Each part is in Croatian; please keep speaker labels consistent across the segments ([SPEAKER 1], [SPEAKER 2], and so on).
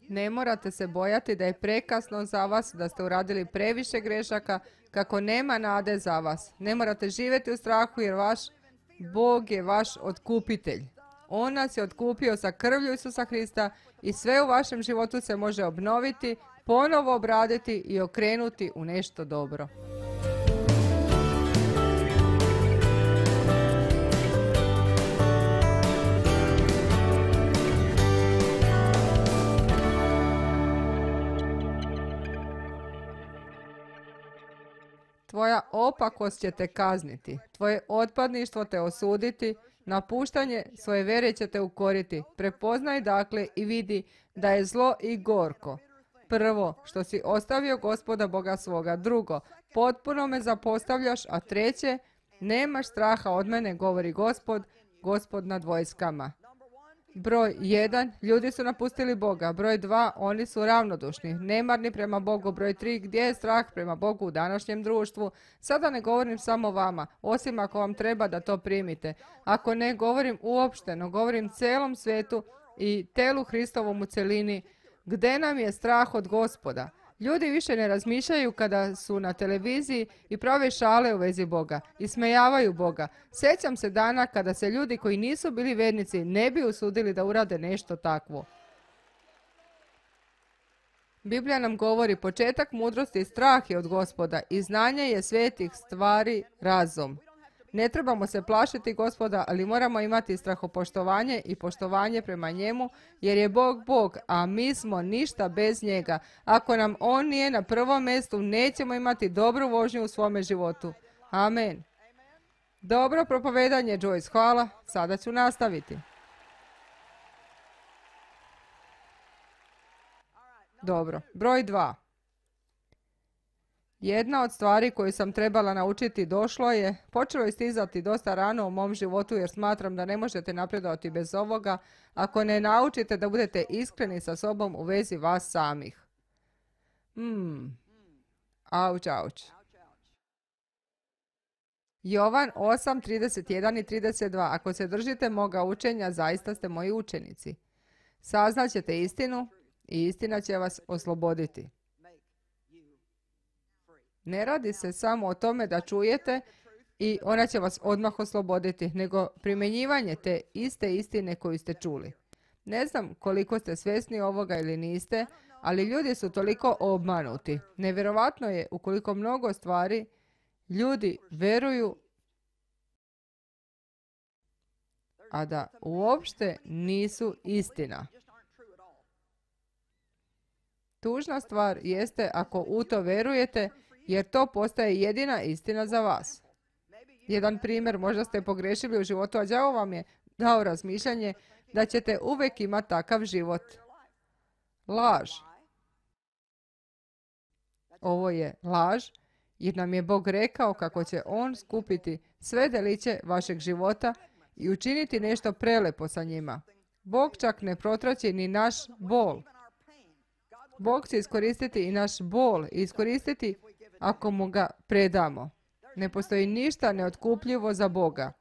[SPEAKER 1] Ne morate se bojati da je prekasno za vas, da ste uradili previše grešaka, kako nema nade za vas. Ne morate živjeti u strahu jer vaš Bog je vaš otkupitelj. On nas je otkupio sa krvlju Isusa Krista i sve u vašem životu se može obnoviti, ponovo obraditi i okrenuti u nešto dobro. Tvoja opakost će te kazniti, tvoje otpadništvo te osuditi, napuštanje svoje vere će te ukoriti. Prepoznaj dakle i vidi da je zlo i gorko. Prvo, što si ostavio Gospoda Boga svoga. Drugo, potpuno me zapostavljaš. A treće, nemaš straha od mene, govori Gospod nad vojskama. Broj 1. Ljudi su napustili Boga. Broj 2. Oni su ravnodušni, nemarni prema Bogu. Broj 3. Gdje je strah prema Bogu u današnjem društvu? Sada ne govorim samo vama, osim ako vam treba da to primite. Ako ne govorim uopšteno, govorim celom svijetu i telu Hristovom u celini. Gdje nam je strah od Gospoda? Ljudi više ne razmišljaju kada su na televiziji i prave šale u vezi Boga. Ismejavaju Boga. Sjećam se dana kada se ljudi koji nisu bili vernici ne bi usudili da urade nešto takvo. Biblija nam govori početak mudrosti i strah je od Gospoda i znanje je svetih stvari razum. Ne trebamo se plašiti Gospoda, ali moramo imati strahopoštovanje i poštovanje prema njemu, jer je Bog Bog, a mi smo ništa bez njega. Ako nam on nije na prvom mjestu, nećemo imati dobru vožnju u svome životu. Amen. Dobro propovedanje, Joyce, hvala. Sada ću nastaviti. Dobro, broj 2. Jedna od stvari koju sam trebala naučiti počelo je stizati dosta rano u mom životu jer smatram da ne možete napredovati bez ovoga ako ne naučite da budete iskreni sa sobom u vezi vas samih. Auć, auć. Jovan 8:31 i 32. Ako se držite moga učenja, zaista ste moji učenici. Saznaćete istinu i istina će vas osloboditi. Ne radi se samo o tome da čujete i ona će vas odmah osloboditi, nego primjenjivanje te iste istine koju ste čuli. Ne znam koliko ste svjesni ovoga ili niste, ali ljudi su toliko obmanuti. Nevjerovatno je ukoliko mnogo stvari ljudi veruju, a da uopšte nisu istina. Tužna stvar jeste ako u to verujete, jer to postaje jedina istina za vas. Jedan primjer, možda ste pogrešili u životu, a đavo vam je dao razmišljanje da ćete uvijek imati takav život. Laž. Ovo je laž, jer nam je Bog rekao kako će On skupiti sve deliće vašeg života i učiniti nešto prelepo sa njima. Bog čak ne protraći ni naš bol. Bog će iskoristiti i naš bol i iskoristiti ako mu ga predamo. Ne postoji ništa neotkupljivo za Boga.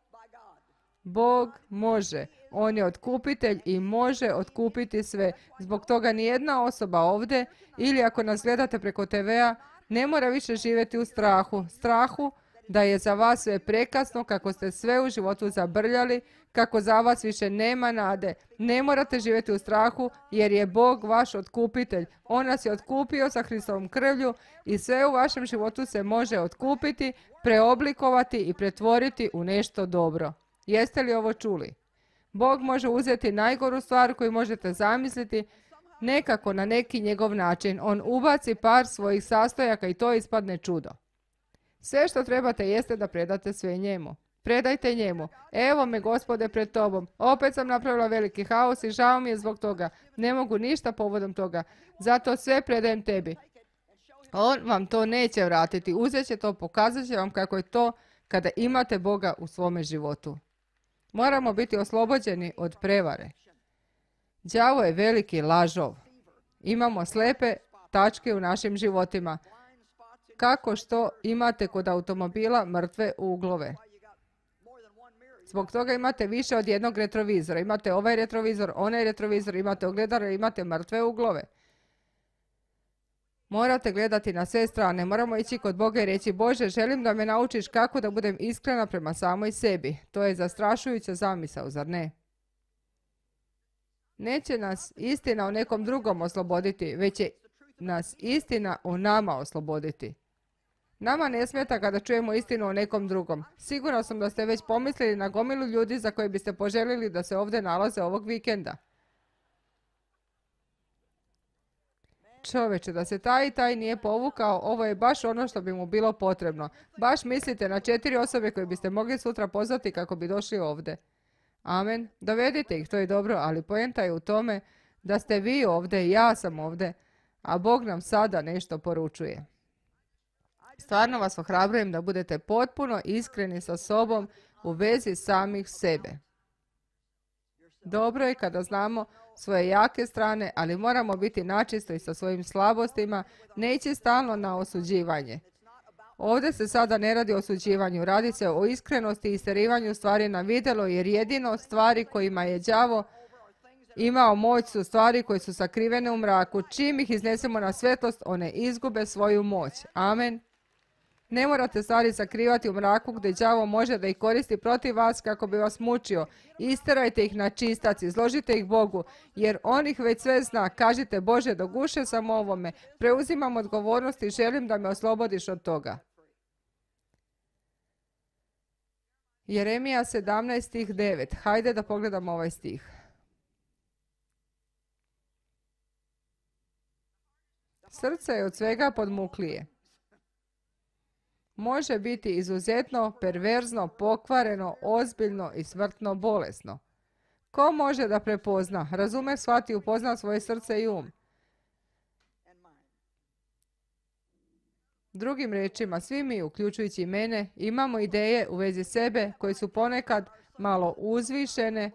[SPEAKER 1] Bog može. On je otkupitelj i može otkupiti sve. Zbog toga nijedna osoba ovdje ili ako nas gledate preko TV-a ne mora više živjeti u strahu. Strahu da je za vas sve prekasno, kako ste sve u životu zabrljali, kako za vas više nema nade. Ne morate živjeti u strahu jer je Bog vaš otkupitelj. On nas je otkupio sa Hristovom krvlju i sve u vašem životu se može otkupiti, preoblikovati i pretvoriti u nešto dobro. Jeste li ovo čuli? Bog može uzeti najgoru stvar koju možete zamisliti nekako na neki njegov način. On ubaci par svojih sastojaka i to ispadne čudo. Sve što trebate jeste da predate sve njemu. Predajte njemu. Evo me, Gospode, pred tobom. Opet sam napravila veliki haos i žao mi je zbog toga. Ne mogu ništa povodom toga. Zato sve predajem tebi. On vam to neće vratiti. Uzet će to, pokazat će vam kako je to kada imate Boga u svome životu. Moramo biti oslobođeni od prevare. Đavo je veliki lažov. Imamo slepe tačke u našim životima. Kako što imate kod automobila mrtve uglove. Zbog toga imate više od jednog retrovizora. Imate ovaj retrovizor, onaj retrovizor, imate ogledalo, imate mrtve uglove. Morate gledati na sve strane. Moramo ići kod Boga i reći: Bože, želim da me naučiš kako da budem iskrena prema samoj sebi. To je zastrašujuća zamisao, zar ne? Neće nas istina o nekom drugom osloboditi, već će nas istina o nama osloboditi. Nama ne smeta kada čujemo istinu o nekom drugom. Sigurno sam da ste već pomislili na gomilu ljudi za koje biste poželjeli da se ovdje nalaze ovog vikenda. Čoveče, da se taj i taj nije povukao, ovo je baš ono što bi mu bilo potrebno. Baš mislite na 4 osobe koje biste mogli sutra pozvati kako bi došli ovdje. Amen. Dovedite ih, to je dobro, ali poenta je u tome da ste vi ovdje i ja sam ovdje, a Bog nam sada nešto poručuje. Stvarno vas ohrabrujem da budete potpuno iskreni sa sobom u vezi samih sebe. Dobro je kada znamo svoje jake strane, ali moramo biti načisto i sa svojim slabostima, ne ići stalno na osuđivanje. Ovdje se sada ne radi o osuđivanju, radi se o iskrenosti i isterivanju stvari na vidjelo, jer jedino stvari kojima je đavo imao moć su stvari koje su sakrivene u mraku. Čim ih iznesemo na svjetlost, one izgube svoju moć. Amen. Ne morate stvari sakrivati u mraku gdje đavo može da ih koristi protiv vas kako bi vas mučio. Isterajte ih na čistac, izložite ih Bogu, jer on ih već sve zna. Kažite: Bože, doguše sam ovome, preuzimam odgovornost i želim da me oslobodiš od toga. Jeremija 17 stih 9. Hajde da pogledamo ovaj stih. Srce je od svega podmuklije. Može biti izuzetno, perverzno, pokvareno, ozbiljno i smrtno bolesno. Ko može da prepozna, razume, shvati, upozna svoje srce i um? Drugim riječima, svi mi, uključujući mene, imamo ideje u vezi sebe koje su ponekad malo uzvišene,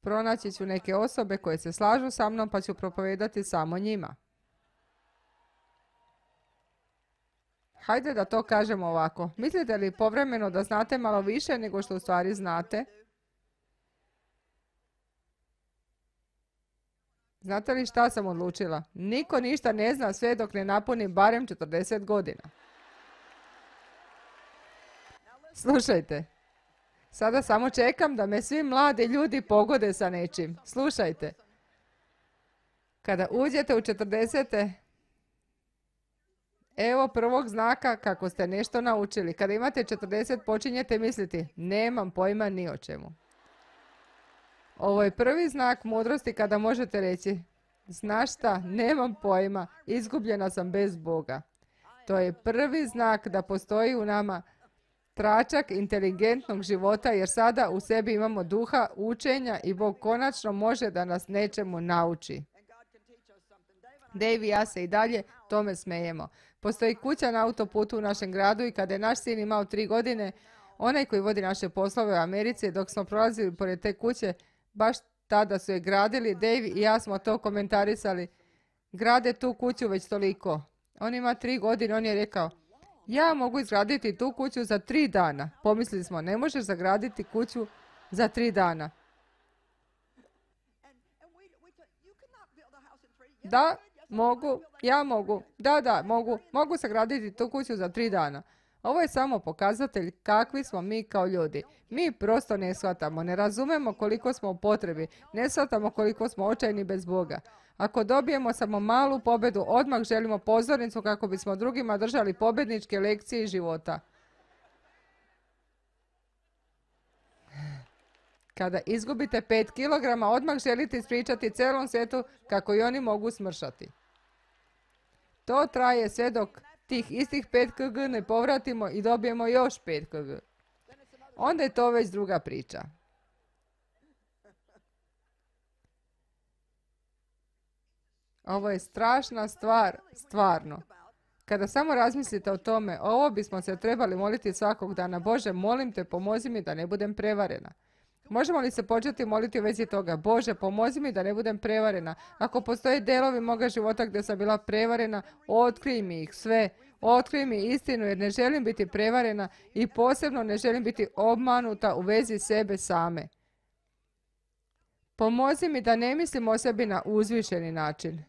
[SPEAKER 1] pronaći ću neke osobe koje se slažu sa mnom pa ću propovedati samo njima. Hajde da to kažemo ovako. Mislite li povremeno da znate malo više nego što u stvari znate? Znate li šta sam odlučila? Niko ništa ne zna sve dok ne napuni barem 40 godina. Slušajte. Sada samo čekam da me svi mladi ljudi pogode sa nečim. Slušajte. Kada uđete u 40. Evo prvog znaka kako ste nešto naučili. Kada imate 40 počinjete misliti: nemam pojma ni o čemu. Ovo je prvi znak mudrosti kada možete reći: znaš šta, nemam pojma, izgubljena sam bez Boga. To je prvi znak da postoji u nama tračak inteligentnog života, jer sada u sebi imamo duha učenja i Bog konačno može da nas nečemu nauči. Dave i ja se i dalje tome smejemo. Postoji kuća na autoputu u našem gradu i kada je naš sin imao 3 godine, onaj koji vodi naše poslove u Americi, dok smo prolazili pored te kuće, baš tada su je gradili, Dave i ja smo to komentarisali. Grade tu kuću već toliko. On ima 3 godine, on je rekao: ja mogu izgraditi tu kuću za 3 dana. Pomislili smo: ne možeš zagraditi kuću za 3 dana. Da, mogu, ja mogu. Da, mogu sagraditi tu kuću za 3 dana. Ovo je samo pokazatelj kakvi smo mi kao ljudi. Mi prosto ne shvatamo, ne razumemo koliko smo u potrebi, ne shvatamo koliko smo očajni bez Boga. Ako dobijemo samo malu pobjedu, odmah želimo pozornicu kako bismo drugima držali pobjedničke lekcije života. Kada izgubite 5 kilograma, odmah želite ispričati celom svijetu kako i oni mogu smršati. To traje sve dok tih istih 5 kg ne povratimo i dobijemo još 5 kg. Onda je to već druga priča. Ovo je strašna stvar, stvarno. Kada samo razmislite o tome, ovo bismo se trebali moliti svakog dana: Bože, molim te, pomozi mi da ne budem prevarena. Možemo li se početi moliti u vezi toga: Bože, pomozi mi da ne budem prevarena. Ako postoje delovi moga života gdje sam bila prevarena, otkrij mi ih sve. Otkrij mi istinu, jer ne želim biti prevarena i posebno ne želim biti obmanuta u vezi sebe same. Pomozi mi da ne mislim o sebi na uzvišeni način.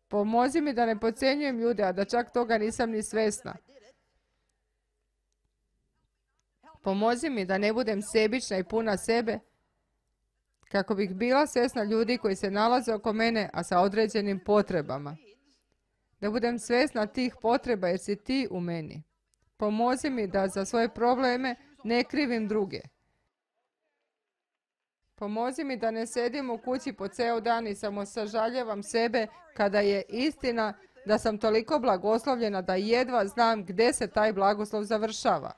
[SPEAKER 1] Pomozi mi da ne podcjenjujem ljude, a da čak toga nisam ni svjesna. Pomozi mi da ne budem sebična i puna sebe, kako bih bila svjesna ljudi koji se nalaze oko mene, a sa određenim potrebama. Da budem svjesna tih potreba jer si ti u meni. Pomozi mi da za svoje probleme ne krivim druge. Pomozi mi da ne sedim u kući po ceo dan i samo sažaljevam sebe kada je istina da sam toliko blagoslovljena da jedva znam gdje se taj blagoslov završava.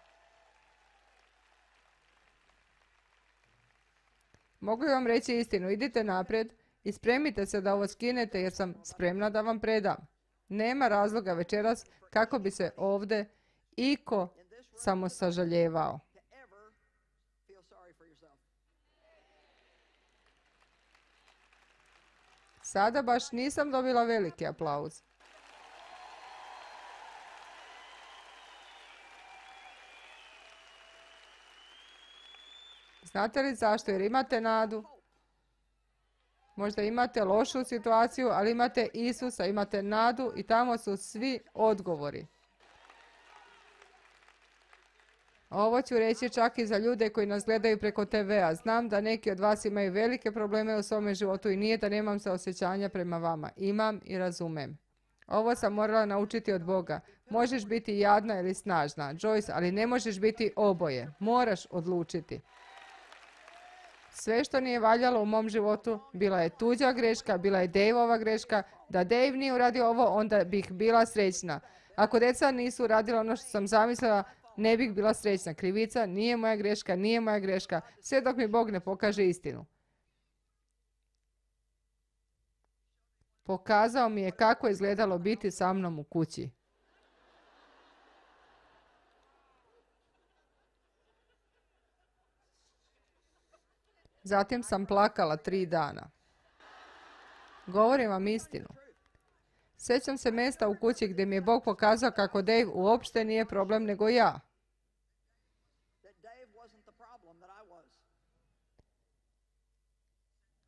[SPEAKER 1] Mogu vam reći istinu, idite naprijed i spremite se da ovo skinete jer sam spremna da vam predam. Nema razloga večeras kako bi se ovdje iko samo sažaljevao. Sada baš nisam dobila veliki aplauz. Znate li zašto? Jer imate nadu. Možda imate lošu situaciju, ali imate Isusa, imate nadu i tamo su svi odgovori. Ovo ću reći čak i za ljude koji nas gledaju preko TV-a. Znam da neki od vas imaju velike probleme u svome životu i nije da nemam saosjećanja prema vama. Imam i razumem. Ovo sam morala naučiti od Boga. Možeš biti jadna ili snažna, Joyce, ali ne možeš biti oboje. Moraš odlučiti. Sve što nije valjalo u mom životu, bila je tuđa greška, bila je Daveova greška. Da Dave nije uradio ovo, onda bih bila srećna. Ako djeca nisu uradila ono što sam zamislila, ne bih bila srećna. Krivica nije moja greška, nije moja greška, sve dok mi Bog ne pokaže istinu. Pokazao mi je kako je izgledalo biti sa mnom u kući. Zatim sam plakala 3 dana. Govorim vam istinu. Sjećam se mjesta u kući gdje mi je Bog pokazao kako Dave uopšte nije problem nego ja.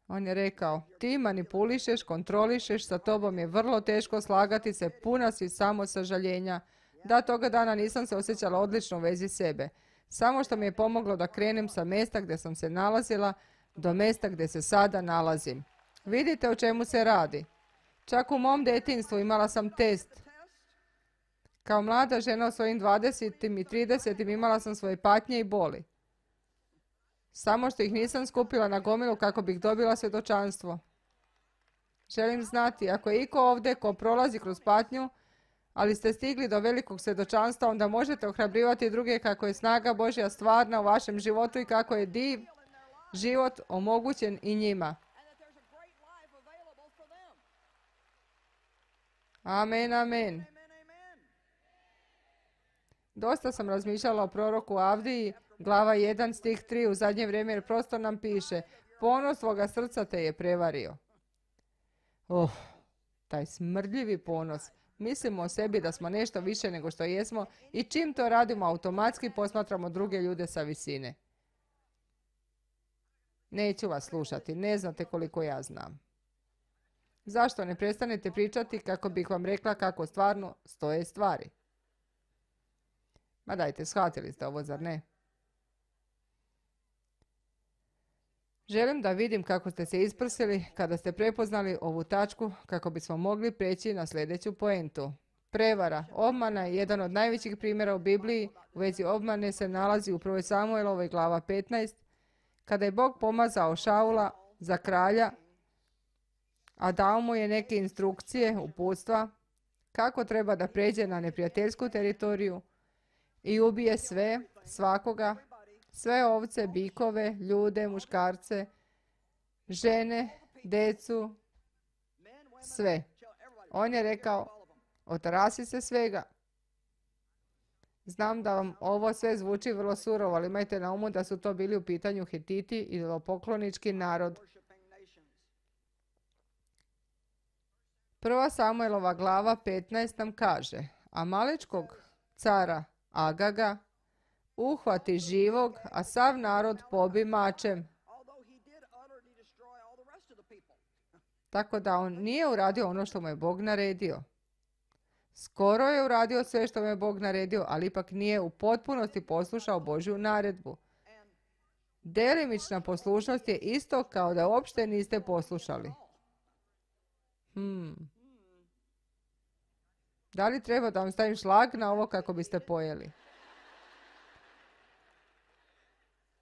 [SPEAKER 1] On je rekao, ti manipulišeš, kontrolišeš, sa tobom je vrlo teško slagati se, puna si samo sažaljenja. Da, toga dana nisam se osjećala odlično u vezi sebe. Samo što mi je pomoglo da krenem sa mjesta gdje sam se nalazila do mjesta gdje se sada nalazim. Vidite o čemu se radi. Čak u mom djetinjstvu imala sam test. Kao mlada žena u svojim 20. i 30. imala sam svoje patnje i boli. Samo što ih nisam skupila na gomilu kako bih dobila svjedočanstvo. Želim znati, ako je iko ovdje ko prolazi kroz patnju, ali ste stigli do velikog svjedočanstva, onda možete ohrabrivati druge kako je snaga Božja stvarna u vašem životu i kako je div život omogućen i njima. Amen, amen. Dosta sam razmišljala o proroku Avdiji, glava 1, stih 3 u zadnje vrijeme, jer prosto nam piše, ponos svoga srca te je prevario. Taj smrdljivi ponos. Mislimo o sebi da smo nešto više nego što jesmo i čim to radimo automatski posmatramo druge ljude sa visine. Neću vas slušati, ne znate koliko ja znam. Zašto ne prestanete pričati kako bih vam rekla kako stvarno stoje stvari? Ma dajte, shvatili ste ovo, zar ne? Želim da vidim kako ste se isprsili kada ste prepoznali ovu tačku kako bismo mogli preći na sljedeću poentu. Prevara, obmana je jedan od najvećih primjera u Bibliji. U vezi obmane se nalazi u 1. Samuelovoj glava 15, kada je Bog pomazao Šaula za kralja, a dao mu je neke instrukcije, uputstva, kako treba da pređe na neprijateljsku teritoriju i ubije sve, svakoga, sve ovce, bikove, ljude, muškarce, žene, decu, sve. On je rekao, otarasi se svega. Znam da vam ovo sve zvuči vrlo surovo, ali imajte na umu da su to bili u pitanju Hititi i idolopoklonički narod. 1. Samuelova glava 15 nam kaže, Amalečkog cara Agaga uhvati živog, a sav narod pobi mačem. Tako da on nije uradio ono što mu je Bog naredio. Skoro je uradio sve što mu je Bog naredio, ali ipak nije u potpunosti poslušao Božju naredbu. Delimična poslušnost je isto kao da uopšte niste poslušali. Da li treba da vam stavim šlag na ovo kako biste pojeli?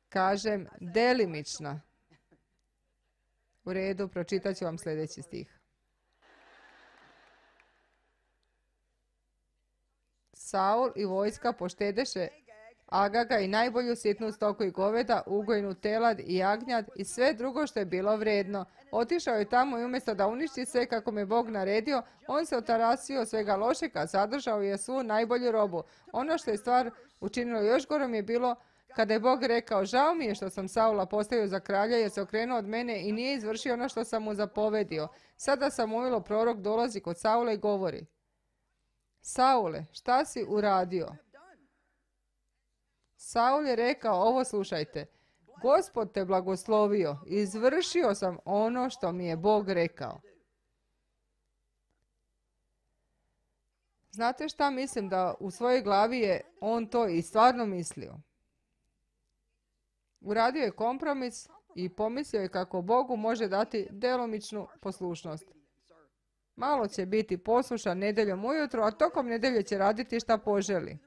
[SPEAKER 1] Kažem delimična. U redu, pročitat ću vam sljedeći stih. Saul i vojska poštedeše Agaga i najbolju sitnu stoku i goveda, ugojnu telad i jagnjad i sve drugo što je bilo vredno. Otišao je tamo i umjesto da uništi sve kako mu je Bog naredio, on se otarasio svega lošeg, a zadržao je svu najbolju robu. Ono što je stvar učinilo još gorom je bilo kada je Bog rekao: žao mi je što sam Saula postavio za kralja jer se okrenuo od mene i nije izvršio ono što sam mu zapovedio. Sada Samuilo prorok dolazi kod Saula i govori: Saule, šta si uradio? Saul je rekao: ovo slušajte, Gospod te blagoslovio, izvršio sam ono što mi je Bog rekao. Znate šta mislim? Da u svojoj glavi je on to i stvarno mislio. Uradio je kompromis i pomislio je kako Bogu može dati djelomičnu poslušnost. Malo će biti poslušan nedjeljom ujutro, a tokom nedjelje će raditi šta poželi.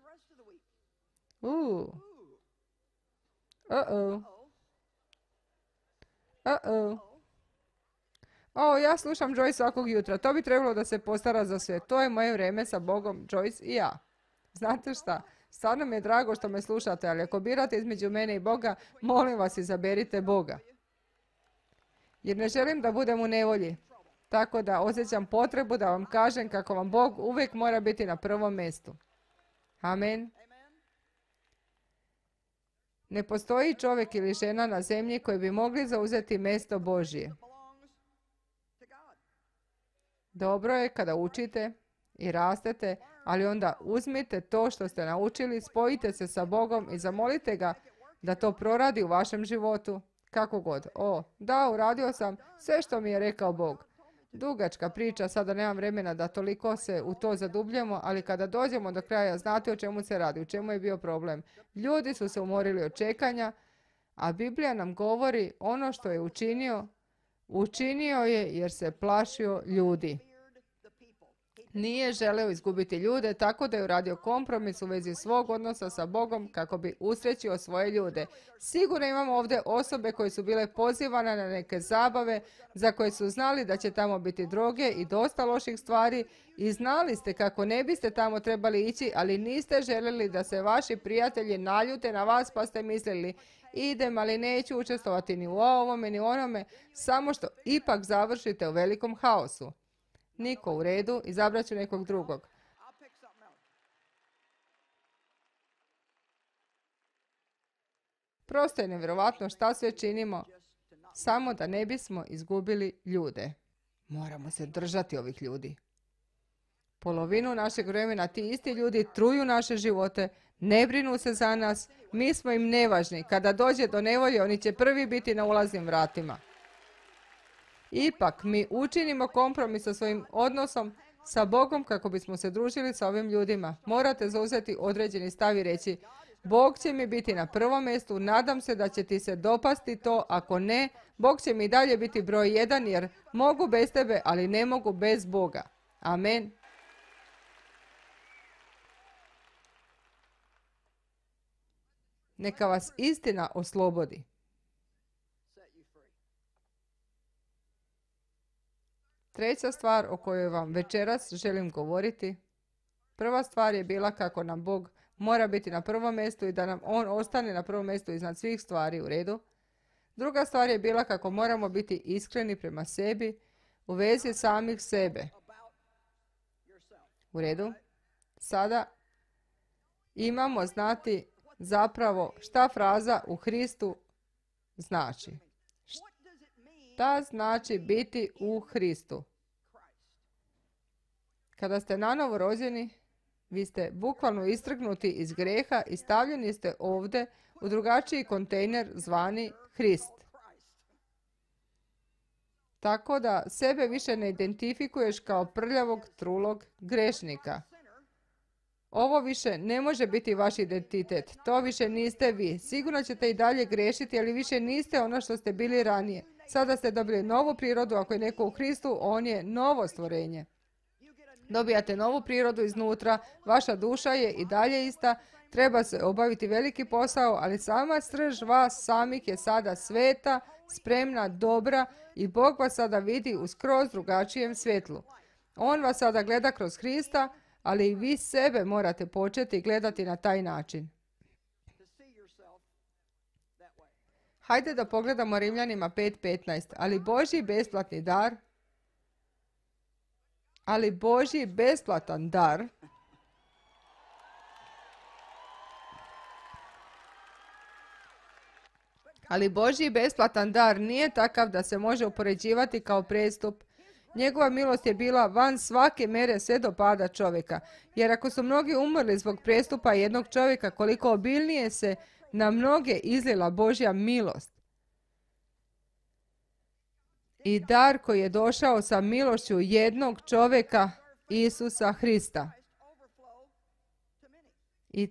[SPEAKER 1] Ja slušam Joyce svakog jutra. To bi trebalo da se postara za sve. To je moje vrijeme sa Bogom, Joyce i ja. Znate šta? Stvarno mi je drago što me slušate, ali ako birate između mene i Boga, molim vas, izaberite Boga. Jer ne želim da budem u nevolji. Tako da osjećam potrebu da vam kažem kako vam Bog uvijek mora biti na prvom mjestu. Amen. Ne postoji čovjek ili žena na zemlji koji bi mogli zauzeti mjesto Božje. Dobro je kada učite i rastete, ali onda uzmite to što ste naučili, spojite se sa Bogom i zamolite ga da to proradi u vašem životu. Kako god. Da, uradio sam sve što mi je rekao Bog. Dugačka priča, sada nemam vremena da toliko se u to zadubljamo, ali kada dođemo do kraja, znate o čemu se radi, u čemu je bio problem. Ljudi su se umorili od čekanja, a Biblija nam govori ono što je učinio je jer se plašio ljudi. Nije želeo izgubiti ljude, tako da je uradio kompromis u vezi svog odnosa sa Bogom kako bi usrećio svoje ljude. Sigurno imamo ovdje osobe koje su bile pozivane na neke zabave za koje su znali da će tamo biti droge i dosta loših stvari i znali ste kako ne biste tamo trebali ići, ali niste željeli da se vaši prijatelji naljute na vas pa ste mislili: idem, ali neću učestvovati ni u ovome ni u onome, samo što ipak završite u velikom haosu. Niko, u redu, izabrat ću nekog drugog. Prosto je nevjerovatno šta sve činimo, samo da ne bismo izgubili ljude. Moramo se držati ovih ljudi. Polovinu našeg vremena ti isti ljudi truju naše živote, ne brinu se za nas, mi smo im nevažni. Kada dođe do nevolje, oni će prvi biti na ulaznim vratima. Ipak mi učinimo kompromis sa svojim odnosom sa Bogom kako bismo se družili sa ovim ljudima. Morate zauzeti određeni stav i reći: Bog će mi biti na prvom mjestu, nadam se da će ti se dopasti to, ako ne, Bog će mi i dalje biti broj 1 jer mogu bez tebe, ali ne mogu bez Boga. Amen. Neka vas istina oslobodi. Treća stvar o kojoj vam večeras želim govoriti. Prva stvar je bila kako nam Bog mora biti na prvom mjestu i da nam On ostane na prvom mjestu iznad svih stvari, u redu. Druga stvar je bila kako moramo biti iskreni prema sebi u vezi samih sebe. U redu. Sada imamo znati zapravo šta fraza u Hristu znači. Šta znači biti u Hristu? Kada ste nanovo rođeni, vi ste bukvalno istrgnuti iz grijeha i stavljeni ste ovdje u drugačiji kontejner zvani Hrist. tako da sebe više ne identifikuješ kao prljavog, trulog grešnika. Ovo više ne može biti vaš identitet. To više niste vi. Sigurno ćete i dalje grešiti, ali više niste ono što ste bili ranije. Sada ste dobili novu prirodu. Ako je neko u Hristu, on je novo stvorenje. Dobijate novu prirodu iznutra. Vaša duša je i dalje ista. Treba se obaviti veliki posao, ali sama srž vas samih je sada sveta, spremna, dobra i Bog vas sada vidi u skroz drugačijem svjetlu. On vas sada gleda kroz Hrista, ali i vi sebe morate početi gledati na taj način. Hajde da pogledamo Rimljanima 5.15. Ali Božji besplatan dar nije takav da se može upoređivati kao prestup. Njegova milost je bila van svake mere sve do pada čovjeka. Jer ako su mnogi umrli zbog prestupa jednog čovjeka, koliko obilnije se na mnoge izlila Božja milost. I dar koji je došao sa milošću jednog čovjeka, Isusa Hrista. I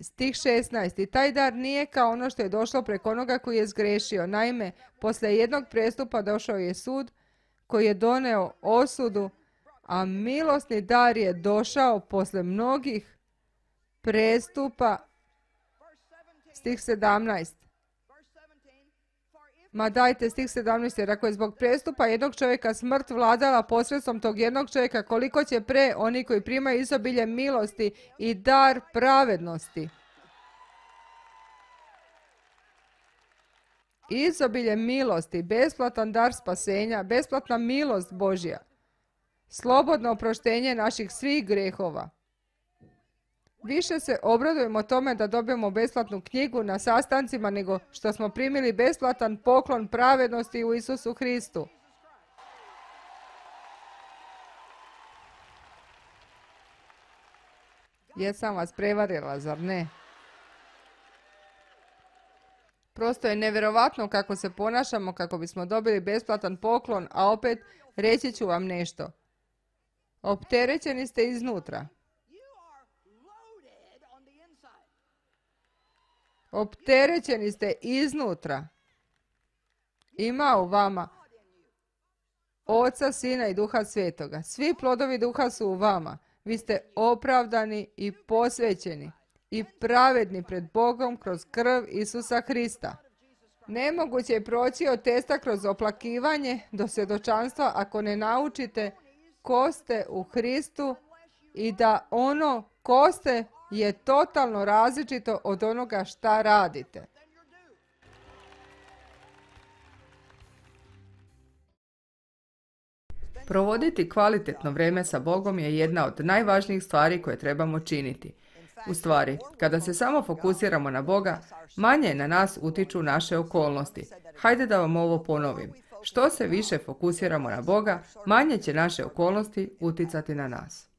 [SPEAKER 1] stih 16. I taj dar nije kao ono što je došlo preko onoga koji je zgrešio. Naime, poslije jednog prestupa došao je sud koji je doneo osudu, a milosni dar je došao poslije mnogih prestupa. Stih 17. Ma dajte, stih 17. Jer ako je zbog prestupa jednog čovjeka smrt vladala posredstvom tog jednog čovjeka, koliko će pre oni koji primaju izobilje milosti i dar pravednosti. Izobilje milosti, besplatan dar spasenja, besplatna milost Božja, slobodno oproštenje naših svih grehova. Više se obradujemo tome da dobijemo besplatnu knjigu na sastancima nego što smo primili besplatan poklon pravednosti u Isusu Hristu. Jesam vas prevarila, zar ne? Prosto je nevjerovatno kako se ponašamo kako bismo dobili besplatan poklon, a opet reći ću vam nešto. Opterećeni ste iznutra. Opterećeni ste iznutra. Ima u vama Oca, Sina i Duha Svetoga. Svi plodovi Duha su u vama. Vi ste opravdani i posvećeni i pravedni pred Bogom kroz krv Isusa Hrista. Nemoguće je proći od testa kroz oplakivanje do svjedočanstva ako ne naučite ko ste u Hristu i da ono ko ste je totalno različito od onoga šta radite. Provoditi kvalitetno vrijeme sa Bogom je jedna od najvažnijih stvari koje trebamo činiti. U stvari, kada se samo fokusiramo na Boga, manje na nas utiču naše okolnosti. Hajde da vam ovo ponovim. Što se više fokusiramo na Boga, manje će naše okolnosti uticati na nas.